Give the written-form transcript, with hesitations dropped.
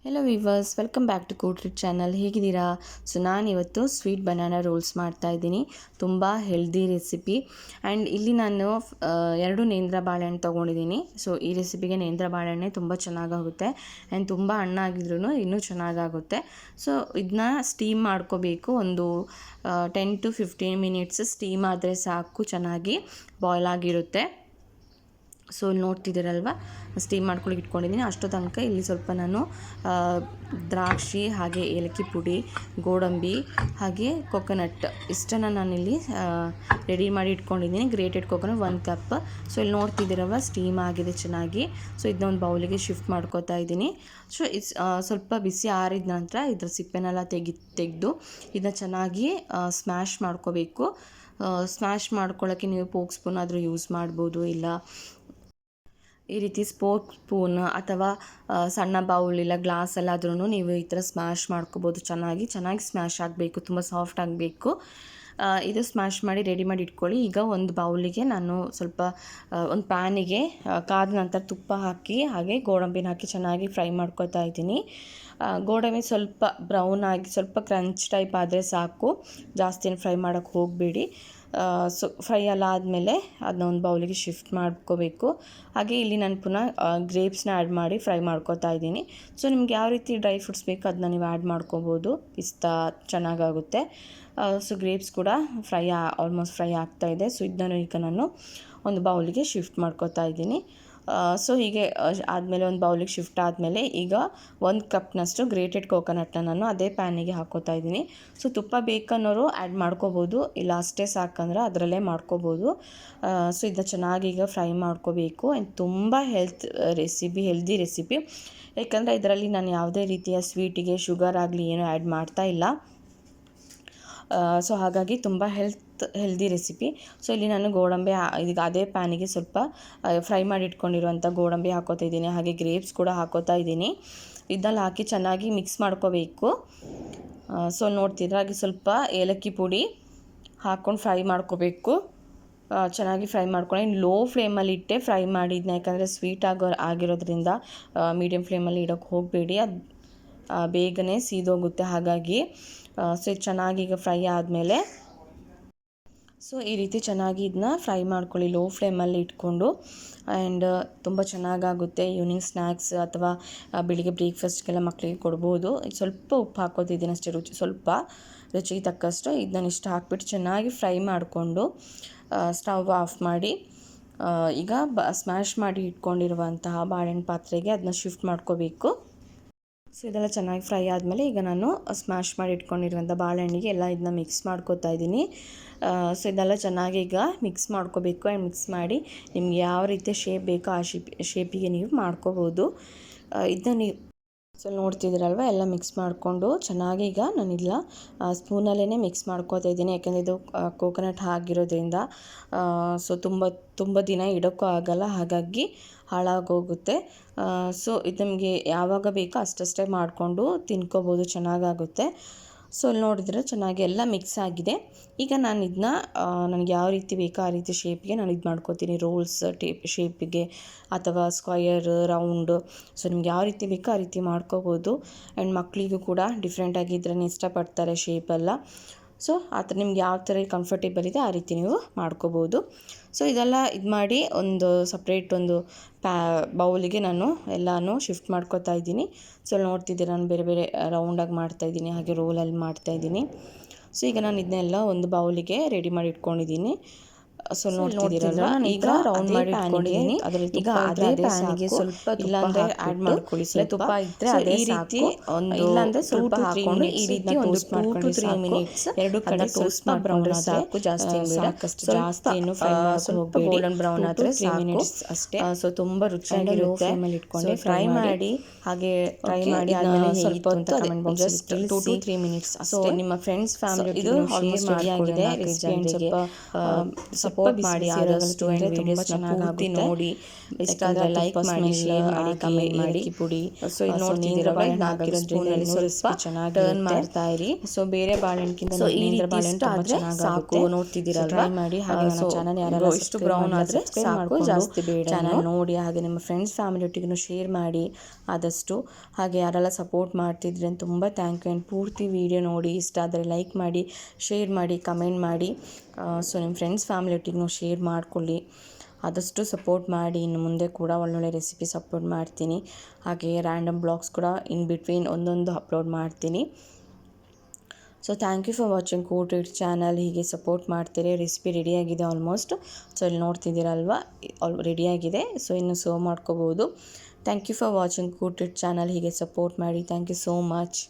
Hello viewers, welcome back to ಕೂಟ್ರಿಟ್ channel. ಹೇಗಿದ್ದೀರಾ? So ನಾನಿವತ್ತು ಸ್ವೀಟ್ ಬನಾನಾ ರೋಲ್ಸ್ ಮಾಡ್ತಾಯಿದ್ದೀನಿ. ತುಂಬ ಹೆಲ್ದಿ ರೆಸಿಪಿ. ಆ್ಯಂಡ್ ಇಲ್ಲಿ ನಾನು 2 ನೇಂದ್ರ ಬಾಳೆಹಣ್ಣು ತೊಗೊಂಡಿದ್ದೀನಿ. ಸೊ ಈ ರೆಸಿಪಿಗೆ ನೇಂದ್ರ ಬಾಳೆಹಣ್ಣೆ ತುಂಬ ಚೆನ್ನಾಗಾಗುತ್ತೆ. ಆ್ಯಂಡ್ ತುಂಬ ಹಣ್ಣಾಗಿದ್ರೂ ಇನ್ನೂ ಚೆನ್ನಾಗಾಗುತ್ತೆ. ಸೊ ಇದನ್ನ ಸ್ಟೀಮ್ ಮಾಡ್ಕೋಬೇಕು. ಒಂದು 10 to 15 ಮಿನಿಟ್ಸ್ ಸ್ಟೀಮ್ ಆದರೆ ಸಾಕು, ಚೆನ್ನಾಗಿ ಬಾಯ್ಲ್ ಆಗಿರುತ್ತೆ. ಸೊ ಇಲ್ಲಿ ನೋಡ್ತಿದ್ದೀರಲ್ವ, ಸ್ಟೀಮ್ ಮಾಡ್ಕೊಳ್ಳಿ ಇಟ್ಕೊಂಡಿದ್ದೀನಿ. ಅಷ್ಟೋ ತನಕ ಇಲ್ಲಿ ಸ್ವಲ್ಪ ನಾನು ದ್ರಾಕ್ಷಿ, ಹಾಗೆ ಏಲಕ್ಕಿ ಪುಡಿ, ಗೋಡಂಬಿ, ಹಾಗೆ ಕೊಕೊನಟ್ ಇಷ್ಟನ್ನು ನಾನಿಲ್ಲಿ ರೆಡಿ ಮಾಡಿ ಇಟ್ಕೊಂಡಿದ್ದೀನಿ. Grated coconut 1 cup. ಸೊ ಇಲ್ಲಿ ನೋಡ್ತಿದ್ದೀರಲ್ವ, ಸ್ಟೀಮ್ ಆಗಿದೆ ಚೆನ್ನಾಗಿ. ಸೊ ಇದನ್ನ ಒಂದು ಬೌಲಿಗೆ ಶಿಫ್ಟ್ ಮಾಡ್ಕೋತಾ ಇದ್ದೀನಿ. ಸೊ ಸ್ವಲ್ಪ ಬಿಸಿ ಆರಿದ ನಂತರ ಇದ್ರ ಸಿಪ್ಪೆನೆಲ್ಲ ತೆಗೆದು ಇದನ್ನ ಚೆನ್ನಾಗಿ ಸ್ಮ್ಯಾಶ್ ಮಾಡ್ಕೋಬೇಕು. ಸ್ಮ್ಯಾಶ್ ಮಾಡ್ಕೊಳ್ಳೋಕ್ಕೆ ನೀವು ಫೋಕ್ ಸ್ಪೂನ್ ಆದರೂ ಯೂಸ್ ಮಾಡ್ಬೋದು, ಇಲ್ಲ ಈ ರೀತಿ ಸ್ಪೂನ್ ಅಥವಾ ಸಣ್ಣ ಬೌಲ್ ಇಲ್ಲ ಗ್ಲಾಸಲ್ಲಾದ್ರೂ ನೀವು ಈ ಥರ ಸ್ಮ್ಯಾಶ್ ಮಾಡ್ಕೋಬೋದು. ಚೆನ್ನಾಗಿ ಸ್ಮ್ಯಾಶ್ ಆಗಬೇಕು, ತುಂಬ ಸಾಫ್ಟ್ ಆಗಬೇಕು. ಇದು ಸ್ಮ್ಯಾಶ್ ಮಾಡಿ ರೆಡಿ ಮಾಡಿ ಇಟ್ಕೊಳ್ಳಿ. ಈಗ ಒಂದು ಬೌಲಿಗೆ ನಾನು ಸ್ವಲ್ಪ ಒಂದು ಪ್ಯಾನಿಗೆ ಕಾದ ನಂತರ ತುಪ್ಪ ಹಾಕಿ ಹಾಗೆ ಗೋಡಂಬಿನ ಹಾಕಿ ಚೆನ್ನಾಗಿ ಫ್ರೈ ಮಾಡ್ಕೊತಾ ಇದ್ದೀನಿ. ಗೋಡಂಬಿ ಸ್ವಲ್ಪ ಬ್ರೌನ್ ಆಗಿ ಸ್ವಲ್ಪ ಕ್ರಂಚ್ ಟೈಪ್ ಆದರೆ ಸಾಕು, ಜಾಸ್ತಿ ಫ್ರೈ ಮಾಡೋಕ್ಕೆ ಹೋಗಬೇಡಿ. ಸೊ ಫ್ರೈ ಎಲ್ಲ ಆದಮೇಲೆ ಅದನ್ನ ಒಂದು ಬೌಲಿಗೆ ಶಿಫ್ಟ್ ಮಾಡ್ಕೋಬೇಕು. ಹಾಗೆ ಇಲ್ಲಿ ನಾನು ಪುನಃ ಗ್ರೇಪ್ಸ್ನ ಆ್ಯಡ್ ಮಾಡಿ ಫ್ರೈ ಮಾಡ್ಕೋತಾ ಇದ್ದೀನಿ. ಸೊ ನಿಮ್ಗೆ ಯಾವ ರೀತಿ ಡ್ರೈ ಫ್ರೂಟ್ಸ್ ಬೇಕು ಅದನ್ನ ನೀವು ಆ್ಯಡ್ ಮಾಡ್ಕೋಬೋದು, ಪಿಸ್ತಾ ಚೆನ್ನಾಗಾಗುತ್ತೆ. ಸೊ ಗ್ರೇಪ್ಸ್ ಕೂಡ ಆಲ್ಮೋಸ್ಟ್ ಫ್ರೈ ಆಗ್ತಾಯಿದೆ. ಸೊ ಇದನ್ನು ಈಗ ನಾನು ಒಂದು ಬೌಲಿಗೆ ಶಿಫ್ಟ್ ಮಾಡ್ಕೋತಾ ಇದ್ದೀನಿ. ಸೊ ಹೀಗೆ ಆದಮೇಲೆ ಒಂದು ಬೌಲಿಗೆ ಶಿಫ್ಟ್ ಆದಮೇಲೆ ಈಗ 1 ಕಪ್ನಷ್ಟು ಗ್ರೇಟೆಡ್ ಕೋಕೋನಟ್ನ ನಾನು ಅದೇ ಪ್ಯಾನಿಗೆ ಹಾಕೋತಾ ಇದ್ದೀನಿ. ಸೊ ತುಪ್ಪ ಬೇಕನ್ನೋರು ಆ್ಯಡ್ ಮಾಡ್ಕೋಬೋದು, ಇಲ್ಲ ಅಷ್ಟೇ ಸಾಕಂದ್ರೆ ಅದರಲ್ಲೇ ಮಾಡ್ಕೋಬೋದು. ಸೊ ಇದನ್ನ ಚೆನ್ನಾಗಿ ಈಗ ಫ್ರೈ ಮಾಡ್ಕೋಬೇಕು. ಆ್ಯಂಡ್ ತುಂಬ ಹೆಲ್ದಿ ರೆಸಿಪಿ, ಯಾಕಂದರೆ ಇದರಲ್ಲಿ ನಾನು ಯಾವುದೇ ರೀತಿಯ ಸ್ವೀಟಿಗೆ ಶುಗರ್ ಆಗಲಿ ಏನೂ ಆ್ಯಡ್ ಮಾಡ್ತಾ ಇಲ್ಲ. ಸೊ ಹಾಗಾಗಿ ತುಂಬ ಹೆಲ್ದಿ ರೆಸಿಪಿ. ಸೊ ಇಲ್ಲಿ ನಾನು ಗೋಡಂಬಿ ಈಗ ಅದೇ ಪ್ಯಾನಿಗೆ ಸ್ವಲ್ಪ ಫ್ರೈ ಮಾಡಿ ಇಟ್ಕೊಂಡಿರುವಂಥ ಗೋಡಂಬಿ ಹಾಕೋತಾ ಇದ್ದೀನಿ, ಹಾಗೆ ಗ್ರೇಪ್ಸ್ ಕೂಡ ಹಾಕೋತಾ ಇದ್ದೀನಿ. ಇದನ್ನೆಲ್ಲ ಹಾಕಿ ಚೆನ್ನಾಗಿ ಮಿಕ್ಸ್ ಮಾಡ್ಕೋಬೇಕು. ಸೊ ನೋಡ್ತಿದ್ರೆ ಹಾಗೆ ಸ್ವಲ್ಪ ಏಲಕ್ಕಿ ಪುಡಿ ಹಾಕ್ಕೊಂಡು ಫ್ರೈ ಮಾಡ್ಕೋಬೇಕು. ಚೆನ್ನಾಗಿ ಫ್ರೈ ಮಾಡ್ಕೊಂಡು ಲೋ ಫ್ಲೇಮಲ್ಲಿ ಇಟ್ಟೆ ಫ್ರೈ ಮಾಡಿದ್ನ, ಯಾಕಂದರೆ ಸ್ವೀಟ್ ಆಗಿರೋದ್ರಿಂದ ಮೀಡಿಯಮ್ ಫ್ಲೇಮಲ್ಲಿ ಇಡೋಕ್ಕೆ ಹೋಗಬೇಡಿ, ಅದು ಬೇಗನೆ ಸೀದೋಗುತ್ತೆ. ಹಾಗಾಗಿ ಸೊ ಇದು ಚೆನ್ನಾಗಿ ಈಗ ಫ್ರೈ ಆದಮೇಲೆ ಸೊ ಈ ರೀತಿ ಚೆನ್ನಾಗಿ ಇದನ್ನ ಫ್ರೈ ಮಾಡ್ಕೊಳ್ಳಿ ಲೋ ಫ್ಲೇಮಲ್ಲಿ ಇಟ್ಕೊಂಡು. ಆ್ಯಂಡ್ ತುಂಬ ಚೆನ್ನಾಗಾಗುತ್ತೆ. ಈವ್ನಿಂಗ್ ಸ್ನ್ಯಾಕ್ಸ್ ಅಥವಾ ಬೆಳಿಗ್ಗೆ ಬ್ರೇಕ್ಫಾಸ್ಟ್ಗೆಲ್ಲ ಮಕ್ಕಳಿಗೆ ಕೊಡ್ಬೋದು. ಸ್ವಲ್ಪ ಉಪ್ಪು ಹಾಕೋತಿದ್ದೀನಿ ಅಷ್ಟೇ, ಸ್ವಲ್ಪ ರುಚಿಗೆ ತಕ್ಕಷ್ಟು. ಇದನ್ನ ಇಷ್ಟು ಹಾಕ್ಬಿಟ್ಟು ಚೆನ್ನಾಗಿ ಫ್ರೈ ಮಾಡಿಕೊಂಡು ಸ್ಟವ್ ಆಫ್ ಮಾಡಿ ಈಗ ಸ್ಮ್ಯಾಶ್ ಮಾಡಿ ಇಟ್ಕೊಂಡಿರುವಂತಹ ಬಾಳೆಹಣ್ಣು ಪಾತ್ರೆಗೆ ಅದನ್ನ ಶಿಫ್ಟ್ ಮಾಡ್ಕೋಬೇಕು. ಸೊ ಇದೆಲ್ಲ ಚೆನ್ನಾಗಿ ಫ್ರೈ ಆದಮೇಲೆ ಈಗ ನಾನು ಸ್ಮ್ಯಾಶ್ ಮಾಡಿ ಇಟ್ಕೊಂಡಿರುವಂಥ ಬಾಳೆಹಣ್ಣಿಗೆ ಎಲ್ಲ ಇದನ್ನ ಮಿಕ್ಸ್ ಮಾಡ್ಕೋತಾ ಇದ್ದೀನಿ. ಸೊ ಇದೆಲ್ಲ ಚೆನ್ನಾಗಿ ಈಗ ಮಿಕ್ಸ್ ಮಾಡ್ಕೋಬೇಕು. ಆ್ಯಂಡ್ ಮಿಕ್ಸ್ ಮಾಡಿ ನಿಮ್ಗೆ ಯಾವ ರೀತಿಯ ಶೇಪ್ ಬೇಕೋ ಆ ಶೇಪಿಗೆ ನೀವು ಮಾಡ್ಕೋಬೋದು. ಇದನ್ನ ನೀವು ಸೊ ನೋಡ್ತಿದ್ದೀರಲ್ವ, ಎಲ್ಲ ಮಿಕ್ಸ್ ಮಾಡಿಕೊಂಡು ಚೆನ್ನಾಗಿ ಈಗ ನಾನಿಲ್ಲ ಸ್ಪೂನಲ್ಲೇ ಮಿಕ್ಸ್ ಮಾಡ್ಕೋತಾ ಇದ್ದೀನಿ. ಯಾಕೆಂದರೆ ಇದು ಕೋಕೋನಟ್ ಆಗಿರೋದ್ರಿಂದ ಸೊ ತುಂಬ ದಿನ ಇಡೋಕ್ಕೂ ಆಗೋಲ್ಲ, ಹಾಗಾಗಿ ಹಾಳಾಗೋಗುತ್ತೆ. ಸೊ ಇದು ನಿಮಗೆ ಯಾವಾಗ ಬೇಕೋ ಅಷ್ಟಷ್ಟೇ ಮಾಡಿಕೊಂಡು ತಿನ್ಕೋಬೋದು, ಚೆನ್ನಾಗಾಗುತ್ತೆ. ಸೊ ಇಲ್ಲಿ ನೋಡಿದರೆ ಚೆನ್ನಾಗಿ ಎಲ್ಲ ಮಿಕ್ಸ್ ಆಗಿದೆ. ಈಗ ನಾನು ಇದನ್ನ ನನಗೆ ಯಾವ ರೀತಿ ಬೇಕೋ ಆ ರೀತಿ ಶೇಪ್ಗೆ ನಾನು ಇದು ಮಾಡ್ಕೋತೀನಿ. ರೋಲ್ಸ್ ಶೇಪಿಗೆ ಅಥವಾ ಸ್ಕ್ವಯರ್, ರೌಂಡು, ಸೊ ನಿಮ್ಗೆ ಯಾವ ರೀತಿ ಬೇಕೋ ಆ ರೀತಿ ಮಾಡ್ಕೋಬೋದು. ಆ್ಯಂಡ್ ಮಕ್ಕಳಿಗೂ ಕೂಡ ಡಿಫ್ರೆಂಟಾಗಿದ್ರೇ ಇಷ್ಟಪಡ್ತಾರೆ ಶೇಪೆಲ್ಲ. ಸೊ ಆ ಥರ ನಿಮ್ಗೆ ಯಾವ ಥರ ಕಂಫರ್ಟೇಬಲ್ ಇದೆ ಆ ರೀತಿ ನೀವು ಮಾಡ್ಕೋಬೋದು. ಸೊ ಇದೆಲ್ಲ ಇದು ಮಾಡಿ ಒಂದು ಸಪ್ರೇಟ್ ಒಂದು ಬೌಲಿಗೆ ನಾನು ಎಲ್ಲನೂ ಶಿಫ್ಟ್ ಮಾಡ್ಕೋತಾ ಇದ್ದೀನಿ. ಸೊ ನೋಡ್ತಿದ್ದೀನಿ ನಾನು ಬೇರೆ ಬೇರೆ ರೌಂಡಾಗಿ ಮಾಡ್ತಾಯಿದ್ದೀನಿ, ಹಾಗೆ ರೋಲಲ್ಲಿ ಮಾಡ್ತಾಯಿದ್ದೀನಿ. ಸೊ ಈಗ ನಾನು ಇದನ್ನೆಲ್ಲ ಒಂದು ಬೌಲಿಗೆ ರೆಡಿ ಮಾಡಿ ಇಟ್ಕೊಂಡಿದ್ದೀನಿ. ಸೊ ನೋಡ್ತಿದ್ದೀರಲ್ವ, ಈಗ ರೌಂಡ್ ಮಾಡಿ ಇಟ್ಕೊಂಡಿದ್ದೀನಿ. ಅದರಲ್ಲಿ ಈಗ ಅದೇ ಪ್ಯಾನಿಗೆ ಸ್ವಲ್ಪ ಇಲ್ಲಾಂದರೆ ಆ್ಯಡ್ ಮಾಡ್ಕೊಳ್ಳಿ, ಸ್ವಲ್ಪ ತುಪ್ಪ ಇದ್ದರೆ ಅದೇ ಈ ರೀತಿ ಒಂದು ಇಲ್ಲಾಂದರೆ ಸ್ವಲ್ಪ ಹಾಕೊಂಡು ಈ ರೀತಿ ಒಂದು 2 to 3 ಮಿನಿಟ್ಸ್ ಎರಡು ಕಡೆ ಟೋಸ್ಟ್ ಮಾಡ್ಕೊಂಡ್ರೆ ಸಾಕು. ಜಾಸ್ತಿ ಸಾಕಷ್ಟು ಜಾಸ್ತಿ ಏನು ಫ್ರೈ ಮಾಡೋಕೆ ಹೋಗಬೇಡಿ, ಗೋಲ್ಡನ್ ಬ್ರೌನ್ ಆದರೆ 3 ಮಿನಿಟ್ಸ್ ಅಷ್ಟೇ. ಸೊ ತುಂಬ ರುಚಿಯಾಗಿರುತ್ತೆ. ಫ್ಲೇಮಲ್ಲಿ ಇಟ್ಕೊಂಡು ಫ್ರೈ ಮಾಡಿ, ಹಾಗೆ ಫ್ರೈ ಮಾಡಿ ಆದಮೇಲೆ ಸ್ವಲ್ಪ ಹೊತ್ತು comment box just 2 to 3 minutes. So ನಿಮ್ಮ ಫ್ರೆಂಡ್ಸ್ ಫ್ಯಾಮಿಲಿ ಇದು ಆಲ್ಮೋಸ್ಟ್ ರೆಡಿ ಆಗಿದೆ ರೆಸಿಪಿ. ಸ್ವಲ್ಪ ಸಪೋರ್ಟ್ ಮಾಡಿ ಆದಷ್ಟು ಆ್ಯಂಡ್ ವೀಡಿಯೋಸ್ನ ಪೂರ್ತಿ ನೋಡಿ, ಇಷ್ಟ ಆದರೆ ಲೈಕ್ ಮಾಡಿ, ಶೇರ್ ಮಾಡಿ, ಕಮೆಂಟ್ ಮಾಡಿ. ಪುಡಿ ಸೊ ಇದು ನೋಡ್ತಿದ್ದೀರಲ್ಲ, ಇದು ಹಾಕಿರೋದ್ರಿಂದ ಸ್ವಲ್ಪ ಚೆನ್ನಾಗಿ ಟರ್ನ್ ಮಾಡ್ತಾ ಇರಿ. ಸೊ ಬೇರೆ ಬಾಳೆಹಣ್ಣಿಗಿಂತ ನೇಂದ್ರ ಬಾಳೆಹಣ್ಣು ತುಂಬ ಚೆನ್ನಾಗಿ ನೋಡ್ತಿದ್ದೀರಲ್ವ, ಟ್ರೈ ಮಾಡಿ. ಹಾಗೆ ನನ್ನ ಚಾನಲ್ ಯಾರೆಲ್ಲ ಇಷ್ಟು ಬ್ರೌನ್ ಆದರೆ ಸಾಕು, ಜಾಸ್ತಿ ಬೇಡ. ಚಾನಲ್ ನೋಡಿ, ಹಾಗೆ ನಿಮ್ಮ ಫ್ರೆಂಡ್ಸ್ ಫ್ಯಾಮಿಲಿ ಒಟ್ಟಿಗೂ ಶೇರ್ ಮಾಡಿ ಆದಷ್ಟು. ಹಾಗೆ ಯಾರೆಲ್ಲ ಸಪೋರ್ಟ್ ಮಾಡ್ತಿದ್ರಿ ಅಂತ ತುಂಬ ಥ್ಯಾಂಕ್ ಯು. ಆ್ಯಂಡ್ ಪೂರ್ತಿ ವಿಡಿಯೋ ನೋಡಿ, ಇಷ್ಟ ಆದರೆ ಲೈಕ್ ಮಾಡಿ, ಶೇರ್ ಮಾಡಿ, ಕಮೆಂಟ್ ಮಾಡಿ. ಸೊ ನಿಮ್ಮ ಫ್ರೆಂಡ್ಸ್ ಫ್ಯಾಮಿಲಿ ಒಟ್ಟಿಗೂ ಶೇರ್ ಮಾಡ್ಕೊಳ್ಳಿ. ಆದಷ್ಟು ಸಪೋರ್ಟ್ ಮಾಡಿ. ಇನ್ನು ಮುಂದೆ ಕೂಡ ಒಳ್ಳೊಳ್ಳೆ ರೆಸಿಪಿ ಸಪೋರ್ಟ್ ಮಾಡ್ತೀನಿ. ಹಾಗೆ ರ್ಯಾಂಡಮ್ ಬ್ಲಾಗ್ಸ್ ಕೂಡ ಇನ್ ಬಿಟ್ವೀನ್ ಒಂದೊಂದು ಅಪ್ಲೋಡ್ ಮಾಡ್ತೀನಿ. So thank you for watching cook it channel. ಹೀಗೆ ಸಪೋರ್ಟ್ ಮಾಡ್ತೀರಿ. ರೆಸಿಪಿ ರೆಡಿಯಾಗಿದೆ ಆಲ್ಮೋಸ್ಟ್. ಸೊ ಇಲ್ಲಿ ನೋಡ್ತಿದ್ದೀರಲ್ವ, ರೆಡಿಯಾಗಿದೆ. ಸೊ ಇನ್ನು ಸರ್ವ್ ಮಾಡ್ಕೋಬೋದು. Thank you for watching cook it channel. ಹೀಗೆ ಸಪೋರ್ಟ್ ಮಾಡಿ. Thank you so much.